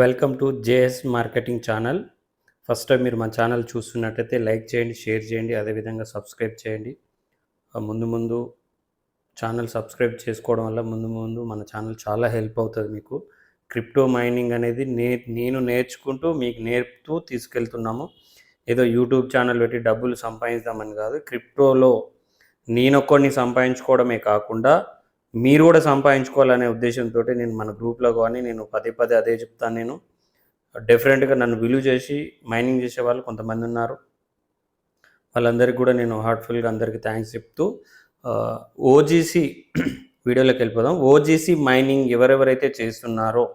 Welcome to JS marketing channel. First time మీరు మన channel చూస్తున్నట్టయితే లైక్ చేయండి, షేర్ చేయండి, అదేవిధంగా సబ్స్క్రైబ్ చేయండి. ముందు ఛానల్ సబ్స్క్రైబ్ చేసుకోవడం వల్ల ముందు మన ఛానల్ చాలా హెల్ప్ అవుతుంది మీకు. క్రిప్టో మైనింగ్ అనేది నేను నేర్చుకుంటూ మీకు నేర్పుతూ తీసుకెళ్తున్నాము. ఏదో యూట్యూబ్ ఛానల్ పెట్టి డబ్బులు సంపాదించామని కాదు. క్రిప్టోలో నేనొక్కడిని సంపాదించుకోవడమే కాకుండా మీరు కూడా సంపాదించుకోవాలనే ఉద్దేశంతో నేను మన గ్రూప్లో కానీ నేను పదే అదే చెప్తాను. నేను డిఫరెంట్గా నన్ను విలువ చేసి మైనింగ్ చేసే వాళ్ళు కొంతమంది ఉన్నారు. వాళ్ళందరికీ కూడా నేను హార్ట్ఫుల్గా అందరికీ థ్యాంక్స్ చెప్తూ ఓజీసీ వీడియోలోకి వెళ్ళిపోదాం. ఓజీసీ మైనింగ్ ఎవరెవరైతే చేస్తున్నారో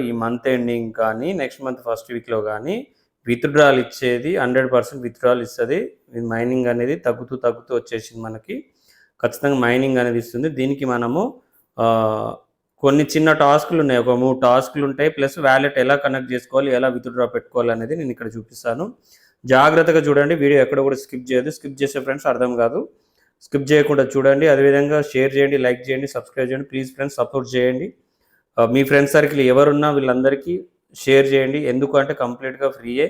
ఈ మంత్ ఎండింగ్ కానీ నెక్స్ట్ మంత్ ఫస్ట్ వీక్లో కానీ విత్డ్రాల్ ఇచ్చేది 100% విత్డ్రాల్ ఇస్తుంది. మైనింగ్ అనేది తగ్గుతూ వచ్చేసింది. మనకి ఖచ్చితంగా మైనింగ్ అనేది ఇస్తుంది. దీనికి మనము కొన్ని చిన్న టాస్క్లు ఉన్నాయి, ఒక 3 టాస్క్లు ఉంటాయి. ప్లస్ వ్యాలెట్ ఎలా కనెక్ట్ చేసుకోవాలి, ఎలా విత్డ్రా పెట్టుకోవాలి అనేది నేను ఇక్కడ చూపిస్తాను. జాగ్రత్తగా చూడండి, వీడియో ఎక్కడ కూడా స్కిప్ చేయదు. స్కిప్ చేసే ఫ్రెండ్స్ అర్థం కాదు, స్కిప్ చేయకుండా చూడండి. అదేవిధంగా షేర్ చేయండి, లైక్ చేయండి, సబ్స్క్రైబ్ చేయండి. ప్లీజ్ ఫ్రెండ్స్ సపోర్ట్ చేయండి. మీ ఫ్రెండ్స్ సర్కిల్ ఎవరున్నా వీళ్ళందరికీ షేర్ చేయండి. ఎందుకంటే కంప్లీట్గా ఫ్రీయే.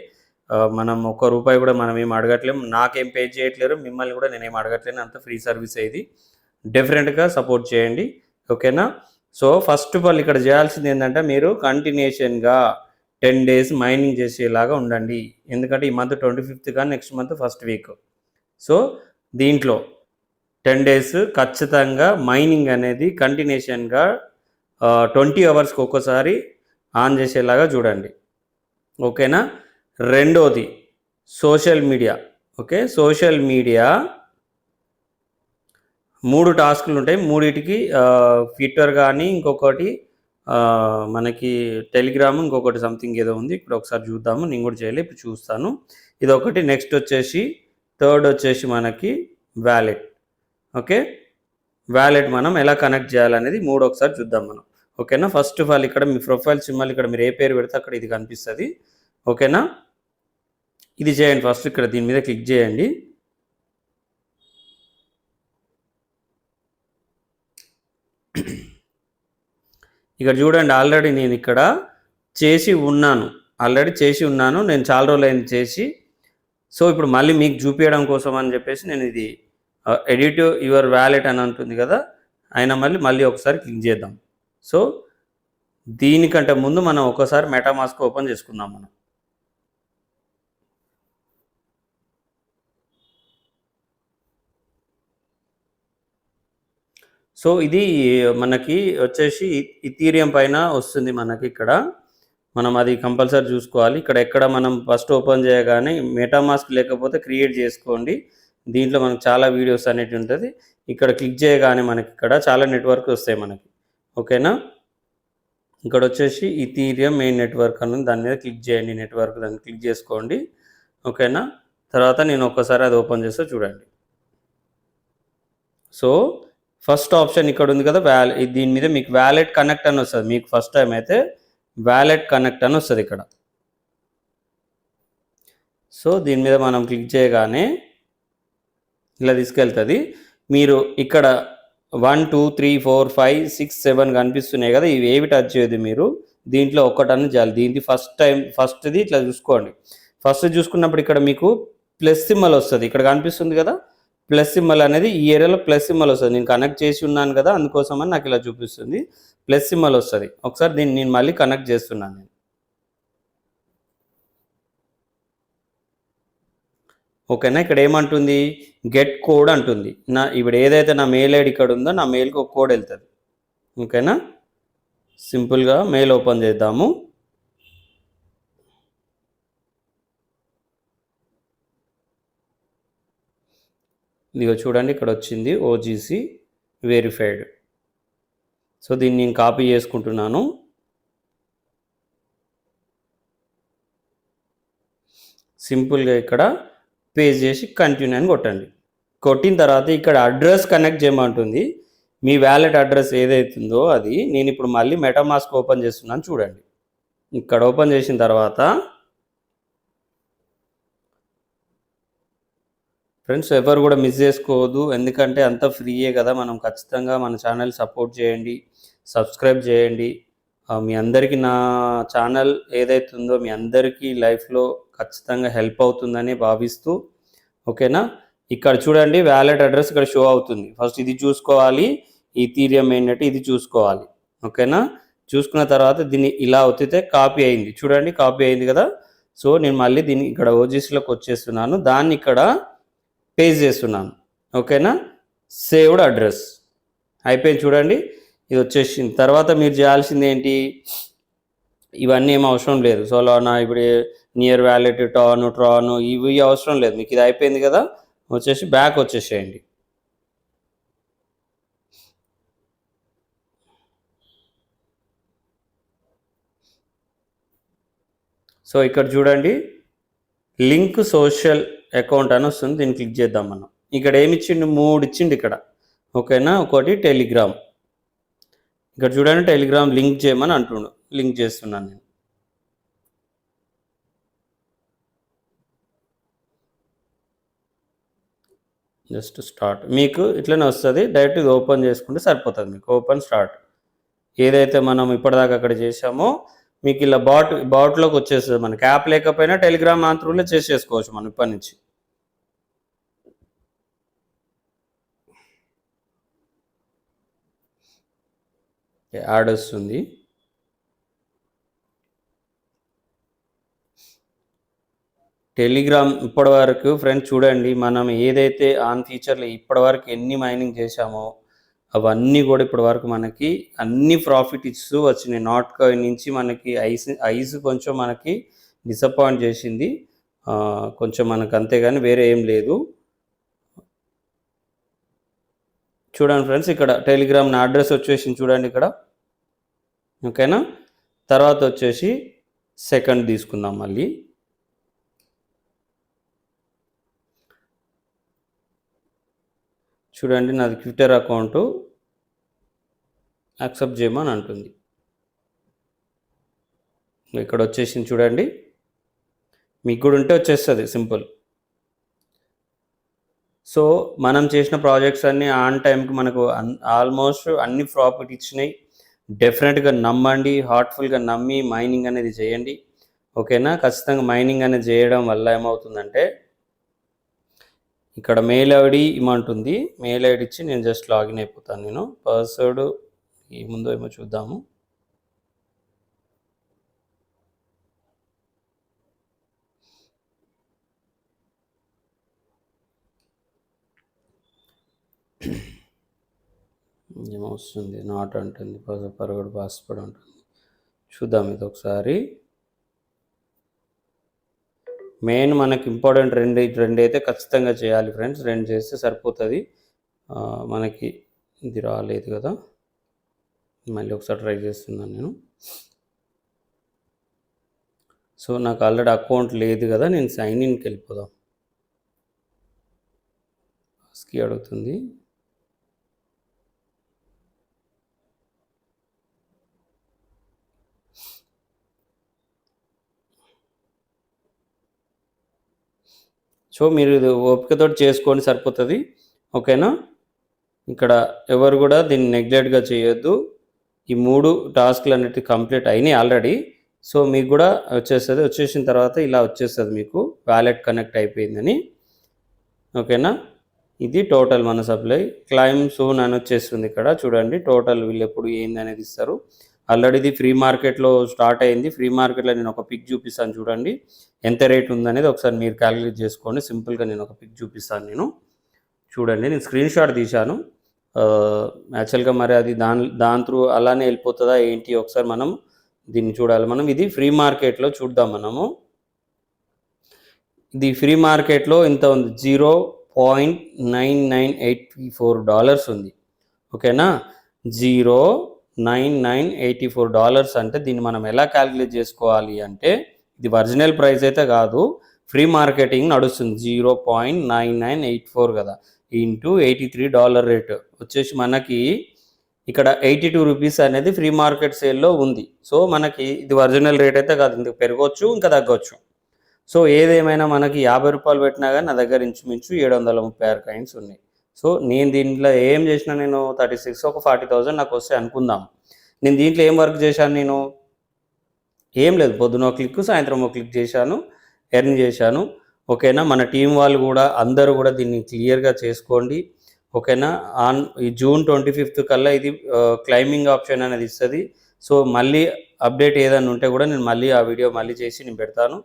మనం ₹1 కూడా మనం ఏం అడగట్లేము, నాకేం పే చేయట్లేరు, మిమ్మల్ని కూడా నేనేం అడగట్లేను. అంత ఫ్రీ సర్వీస్ ఇది. డెఫినెట్గా సపోర్ట్ చేయండి, ఓకేనా? సో ఫస్ట్ ఆఫ్ ఆల్ ఇక్కడ చేయాల్సింది ఏంటంటే మీరు కంటిన్యూషన్గా 10 days మైనింగ్ చేసేలాగా ఉండండి. ఎందుకంటే ఈ మంత్ 25th కానీ next month first week. So దీంట్లో 10 days ఖచ్చితంగా మైనింగ్ అనేది కంటిన్యూషన్గా 20 hours ఒక్కసారి ఆన్ చేసేలాగా చూడండి, ఓకేనా? రెండోది social media. Okay, social media 3 టాస్క్లు ఉంటాయి. 3టికి ట్విట్టర్ కానీ ఇంకొకటి మనకి టెలిగ్రామ్, ఇంకొకటి సంథింగ్ ఏదో ఉంది. ఇప్పుడు ఒకసారి చూద్దాము. నేను కూడా చేయలేదు, ఇప్పుడు చూస్తాను. ఇది ఒకటి. నెక్స్ట్ వచ్చేసి థర్డ్ వచ్చేసి మనకి వ్యాలెట్. ఓకే, వ్యాలెట్ మనం ఎలా కనెక్ట్ చేయాలనేది 3 ఒకసారి చూద్దాం మనం, ఓకేనా? ఫస్ట్ ఆఫ్ ఆల్ ఇక్కడ మీ ప్రొఫైల్ సింబల్ ఇక్కడ మీరు ఏ పేరు పెడితే అక్కడ ఇది కనిపిస్తుంది, ఓకేనా? ఇది చేయండి. ఫస్ట్ ఇక్కడ దీని మీద క్లిక్ చేయండి. ఇక్కడ చూడండి, ఆల్రెడీ నేను ఇక్కడ చేసి ఉన్నాను. నేను చాలా రోజులు అయింది చేసి. సో ఇప్పుడు మళ్ళీ మీకు చూపించడం కోసం అని చెప్పేసి నేను ఇది ఎడిట్ యువర్ వ్యాలెట్ అని అంటుంది కదా, అయినా మళ్ళీ ఒకసారి క్లిక్ చేద్దాం. సో దీనికంటే ముందు మనం ఒకసారి మెటామాస్క్ ఓపెన్ చేసుకుందాం మనం. సో ఇది మనకి వచ్చేసి ఇథీరియం పైన వస్తుంది మనకి. ఇక్కడ మనం అది కంపల్సరీ చూసుకోవాలి. ఎక్కడ మనం ఫస్ట్ ఓపెన్ చేయగానే మెటామాస్క్ లేకపోతే క్రియేట్ చేసుకోండి. దీంట్లో మనకు చాలా వీడియోస్ అనేవి ఉంటుంది. ఇక్కడ క్లిక్ చేయగానే మనకి ఇక్కడ చాలా నెట్వర్క్ వస్తాయి మనకి, ఓకేనా? ఇక్కడ వచ్చేసి ఇథీరియం మెయిన్ నెట్వర్క్ అని దాని మీద క్లిక్ చేయండి. నెట్వర్క్ దాన్ని క్లిక్ చేసుకోండి, ఓకేనా? తర్వాత నేను ఒక్కసారి అది ఓపెన్ చేస్తే చూడండి. సో ఫస్ట్ ఆప్షన్ ఇక్కడ ఉంది కదా, దీని మీద మీకు వ్యాలెట్ కనెక్ట్ అని వస్తుంది. మీకు ఫస్ట్ టైం అయితే వ్యాలెట్ కనెక్ట్ అని వస్తుంది ఇక్కడ. సో దీని మీద మనం క్లిక్ చేయగానే ఇలా తీసుకెళ్తుంది. మీరు ఇక్కడ 1 2 3 4 5 6 7 కనిపిస్తున్నాయి కదా, ఇవి ఏవి టచ్ చేయదు మీరు. దీంట్లో ఒక్కటని చేయాలి. దీనికి ఫస్ట్ది ఇట్లా చూసుకోండి. ఫస్ట్ చూసుకున్నప్పుడు ఇక్కడ మీకు ప్లస్ సింబల్ వస్తుంది. ఇక్కడ కనిపిస్తుంది కదా ప్లస్ సింబల్ అనేది, ఈ ఏరియాలో ప్లస్ సింబల్ వస్తుంది. నేను కనెక్ట్ చేసి ఉన్నాను కదా, అందుకోసమని నాకు ఇలా చూపిస్తుంది. ప్లస్ సింబల్ వస్తుంది. ఒకసారి దీన్ని నేను మళ్ళీ కనెక్ట్ చేస్తున్నాను. ఓకేనా? ఇక్కడ ఏమంటుంది, గెట్ కోడ్ అంటుంది. ఇప్పుడు ఏదైతే నా మెయిల్ ఐడి ఇక్కడ ఉందో నా మెయిల్కి ఒక కోడ్ వెళ్తుంది, ఓకేనా? సింపుల్గా మెయిల్ ఓపెన్ చేద్దాము. ఇదిగో చూడండి, ఇక్కడ వచ్చింది ఓజీసీ వెరిఫైడ్. సో దీన్ని నేను కాపీ చేసుకుంటున్నాను. సింపుల్గా ఇక్కడ పేస్ట్ చేసి కంటిన్యూ అని కొట్టండి. కొట్టిన తర్వాత ఇక్కడ అడ్రస్ కనెక్ట్ చేయమంటుంది. మీ వ్యాలెట్ అడ్రస్ ఏదైతుందో అది నేను ఇప్పుడు మళ్ళీ మెటామాస్క్ ఓపెన్ చేస్తున్నాను. చూడండి, ఇక్కడ ఓపెన్ చేసిన తర్వాత ఫ్రెండ్స్ ఎవరు కూడా మిస్ చేసుకోవద్దు, ఎందుకంటే అంత ఫ్రీయే కదా. మనం ఖచ్చితంగా మన ఛానల్ సపోర్ట్ చేయండి. సబ్స్క్రైబ్ చేయండి. మీ అందరికీ నా ఛానల్ ఏదైతే ఉందో మీ అందరికీ లైఫ్లో ఖచ్చితంగా హెల్ప్ అవుతుందని భావిస్తూ, ఓకేనా. ఇక్కడ చూడండి వ్యాలెట్ అడ్రస్ ఇక్కడ షో అవుతుంది. ఫస్ట్ ఇది చూసుకోవాలి, ఈథీరియం ఏంటంటే ఇది చూసుకోవాలి, ఓకేనా. చూసుకున్న తర్వాత దీన్ని ఇలా ఒత్తితే కాపీ అయింది, చూడండి కాపీ అయింది కదా. సో నేను మళ్ళీ దీన్ని ఇక్కడ ఓజీసీలోకి వచ్చేస్తున్నాను, దాన్ని ఇక్కడ పేస్ట్ చేస్తున్నాను, ఓకేనా. సేవ్డ్ అడ్రస్ అయిపోయింది చూడండి, ఇది వచ్చేసింది. తర్వాత మీరు చేయాల్సింది ఏంటి, ఇవన్నీ ఏం అవసరం లేదు. సోలానా ఇప్పుడు నియర్ వ్యాలెట్ ట్రాను ఇవి అవసరం లేదు మీకు. ఇది అయిపోయింది కదా, వచ్చేసి బ్యాక్ వచ్చేసేయండి. సో ఇక్కడ చూడండి లింక్ సోషల్ అకౌంట్ అని వస్తుంది, దీన్ని క్లిక్ చేద్దాం మనం. ఇక్కడ ఏమి ఇచ్చిండు, 3 ఇచ్చిండు ఇక్కడ, ఓకేనా. ఒకటి టెలిగ్రామ్, ఇక్కడ చూడండి టెలిగ్రామ్ లింక్ చేయమని అంటుండు, లింక్ చేస్తున్నాను నేను. జస్ట్ స్టార్ట్, మీకు ఇట్లనే వస్తుంది. డైరెక్ట్ ఇది ఓపెన్ చేసుకుంటే సరిపోతుంది మీకు. ఓపెన్ స్టార్ట్, ఏదైతే మనం ఇప్పటిదాకా అక్కడ చేసామో మీకు ఇలా బాట్లోకి వచ్చేస్తుంది. మనకి యాప్ లేకపోయినా టెలిగ్రామ్ త్రూలో చేసేసుకోవచ్చు మనం ఇప్పటి నుంచి. యాడ్ వస్తుంది. టెలిగ్రామ్ ఇప్పటి వరకు ఫ్రెండ్స్ చూడండి, మనం ఏదైతే ఆన్ ఫీచర్లు ఇప్పటి వరకు ఎన్ని మైనింగ్ చేశామో అవన్నీ కూడా ఇప్పటి వరకు మనకి అన్ని ప్రాఫిట్ ఇస్తూ వచ్చినాయి. నాట్ కాయిన్ నుంచి మనకి ఐస్ కొంచెం మనకి డిసప్పాయింట్ చేసింది కొంచెం మనకు, అంతేగాని వేరే ఏం లేదు. చూడండి ఫ్రెండ్స్ ఇక్కడ టెలిగ్రామ్ నా అడ్రస్ వచ్చేసింది చూడండి ఇక్కడ, ఓకేనా. తర్వాత వచ్చేసి సెకండ్ తీసుకుందాం మళ్ళీ. చూడండి నాది ట్విట్టర్ అకౌంటు యాక్సెప్ట్ చేయమని అంటుంది. ఇక్కడ వచ్చేసింది చూడండి, మీకు కూడా ఉంటే వచ్చేస్తుంది సింపుల్. సో మనం చేసిన ప్రాజెక్ట్స్ అన్నీ ఆన్ టైంకి మనకు ఆల్మోస్ట్ అన్ని ప్రాఫిట్ ఇచ్చినాయి. డెఫినెట్గా నమ్మండి, హార్ట్ఫుల్గా నమ్మి మైనింగ్ అనేది చేయండి, ఓకేనా. ఖచ్చితంగా మైనింగ్ అనేది చేయడం వల్ల ఏమవుతుందంటే ఇక్కడ మెయిల్ ఐడి ఇమ్మంటుంది, మెయిల్ ఐడి ఇచ్చి నేను జస్ట్ లాగిన్ అయిపోతాను. నేను పాస్వర్డ్ ఏముందో ఏమో చూద్దాము. ఏమో వస్తుంది, నాట్ అంటుంది, పరగడు పాస్వర్డ్ అంటుంది. చూద్దాం ఇది ఒకసారి. మెయిన్ మనకి ఇంపార్టెంట్ రెండు అయితే ఖచ్చితంగా చేయాలి ఫ్రెండ్స్, 2 చేస్తే సరిపోతుంది. మనకి ఇది రాలేదు కదా, మళ్ళీ ఒకసారి ట్రై చేస్తున్నాను నేను. సో నాకు ఆల్రెడీ అకౌంట్ లేదు కదా, నేను సైన్ ఇన్కి వెళ్ళిపోదాం. పాస్కి అడుగుతుంది. సో మీరు ఇది ఓపికతో చేసుకోండి సరిపోతుంది, ఓకేనా. ఇక్కడ ఎవరు కూడా దీన్ని నెగ్లెక్ట్గా చేయొద్దు. ఈ 3 టాస్క్లు అన్నిటి కంప్లీట్ అయినాయి ఆల్రెడీ. సో మీకు కూడా వచ్చేస్తుంది, వచ్చేసిన తర్వాత ఇలా వచ్చేస్తుంది మీకు వ్యాలెట్ కనెక్ట్ అయిపోయిందని, ఓకేనా. ఇది టోటల్ మన సప్లై క్లైమ్ సూన్ అని వచ్చేస్తుంది ఇక్కడ చూడండి. టోటల్ వీళ్ళు ఎప్పుడు ఏంది అనేది ఇస్తారు. ఆల్రెడీ ఇది ఫ్రీ మార్కెట్లో స్టార్ట్ అయింది. ఫ్రీ మార్కెట్లో నేను ఒక పిక్ చూపిస్తాను చూడండి, ఎంత రేట్ ఉందనేది ఒకసారి మీరు క్యాలిక్యులేట్ చేసుకోండి. సింపుల్గా నేను ఒక పిక్ చూపిస్తాను నేను చూడండి. నేను స్క్రీన్ షాట్ తీశాను యాక్చువల్గా, మరి అది దాని త్రూ అలానే వెళ్ళిపోతుందా ఏంటి ఒకసారి మనం దీన్ని చూడాలి. మనం ఇది ఫ్రీ మార్కెట్లో చూద్దాం. మనము ఇది ఫ్రీ మార్కెట్లో ఇంత ఉంది, $0.9984 ఉంది, ఓకేనా. $0.9984 అంటే దీన్ని మనం ఎలా క్యాలిక్యులేట్ చేసుకోవాలి అంటే, ఇది ఒరిజినల్ ప్రైస్ అయితే కాదు, ఫ్రీ మార్కెటింగ్ నడుస్తుంది. 0.9984 కదా ఇంటూ $83 రేట్ వచ్చేసి మనకి ఇక్కడ 82 రూపీస్ అనేది ఫ్రీ మార్కెట్ సేల్లో ఉంది. సో మనకి ఇది ఒరిజినల్ రేట్ అయితే కాదు, ఇందుకు పెరగవచ్చు ఇంకా తగ్గవచ్చు. సో ఏదేమైనా మనకి $50 పెట్టినా కానీ నా దగ్గర ఇంచుమించు 736 కాయిన్స్ ఉన్నాయి. సో నేను దీంట్లో ఏం చేసినా నేను 36 ఒక 40,000 నాకు వస్తే అనుకుందాం. నేను దీంట్లో ఏం వర్క్ చేశాను, నేను ఏం లేదు, పొద్దున ఒక క్లిక్ సాయంత్రం ఒక క్లిక్ చేశాను, ఎర్న్ చేశాను. ఓకేనా, మన టీం వాళ్ళు కూడా అందరూ కూడా దీన్ని క్లియర్గా చేసుకోండి. ఓకేనా, ఈ జూన్ 25 కల్లా ఇది క్లైమింగ్ ఆప్షన్ అనేది ఇస్తుంది. సో మళ్ళీ అప్డేట్ ఏదైనా ఉంటే కూడా నేను మళ్ళీ ఆ వీడియో మళ్ళీ చేసి నేను పెడతాను.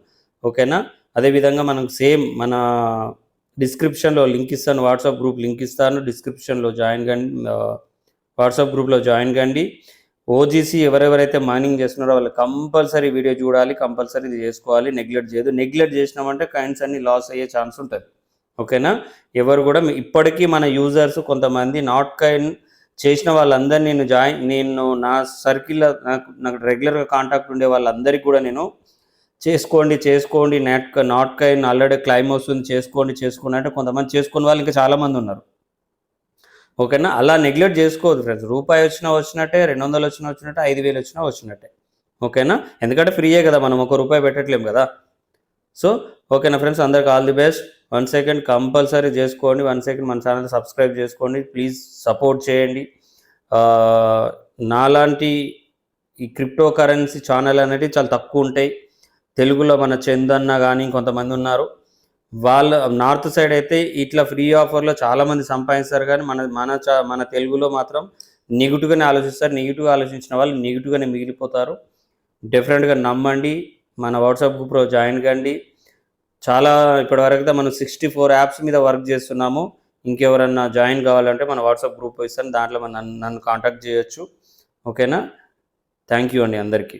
ఓకేనా, అదేవిధంగా మనం సేమ్ మన డిస్క్రిప్షన్లో లింక్ ఇస్తాను, వాట్సాప్ గ్రూప్ లింక్ ఇస్తాను, డిస్క్రిప్షన్లో జాయిన్ కండి, వాట్సాప్ గ్రూప్లో జాయిన్ కండి. ఓజీసీ ఎవరెవరైతే మైనింగ్ చేస్తున్నారో వాళ్ళు కంపల్సరీ వీడియో చూడాలి, కంపల్సరీ ఇది చేసుకోవాలి, నెగ్లెక్ట్ చేయదు. నెగ్లెక్ట్ చేసినామంటే కాయిన్స్ అన్ని లాస్ అయ్యే ఛాన్స్ ఉంటుంది. ఓకేనా, ఎవరు కూడా ఇప్పటికీ మన యూజర్స్ కొంతమంది నాట్ కాయిన్ చేసిన వాళ్ళందరినీ నేను నా సర్కిల్లో నాకు రెగ్యులర్గా కాంటాక్ట్ ఉండే వాళ్ళందరికీ కూడా నేను చేసుకోండి నాట్ కాయిన్ ఆల్రెడీ క్లైమ్ వస్తుంది, చేసుకోండి అంటే కొంతమంది చేసుకున్న వాళ్ళు ఇంకా చాలామంది ఉన్నారు. ఓకేనా, అలా నెగ్లెక్ట్ చేసుకోవద్దు ఫ్రెండ్స్. రూపాయి వచ్చినట్టే, 200 వచ్చినట్టే, 5,000 వచ్చినట్టే. ఓకేనా, ఎందుకంటే ఫ్రీయే కదా, మనం ₹1 పెట్టట్లేం కదా. సో ఓకేనా ఫ్రెండ్స్, అందరికి all the best. 1 second compulsory చేసుకోండి, 1 సెకండ్ మన ఛానల్ సబ్స్క్రైబ్ చేసుకోండి, ప్లీజ్ సపోర్ట్ చేయండి. నాలాంటి ఈ క్రిప్టో కరెన్సీ ఛానల్ అనేవి చాలా తక్కువ ఉంటాయి. తెలుగులో మన చందన్న కానీ కొంతమంది ఉన్నారు, వాళ్ళ నార్త్ సైడ్ అయితే ఇట్లా ఫ్రీ ఆఫర్లో చాలామంది సంపాదిస్తారు, కానీ మన తెలుగులో మాత్రం నెగిటివ్గానే ఆలోచిస్తారు. నెగిటివ్గా ఆలోచించిన వాళ్ళు నెగిటివ్గానే మిగిలిపోతారు. డెఫినెట్గా నమ్మండి, మన వాట్సాప్ గ్రూప్లో జాయిన్ కండి. చాలా ఇప్పటివరకు అయితే మనం 64 యాప్స్ మీద వర్క్ చేస్తున్నాము. ఇంకెవరన్నా జాయిన్ కావాలంటే మన వాట్సాప్ గ్రూప్ ఇస్తాను, దాంట్లో నన్ను కాంటాక్ట్ చేయొచ్చు. ఓకేనా, థ్యాంక్ యూ అండి అందరికీ.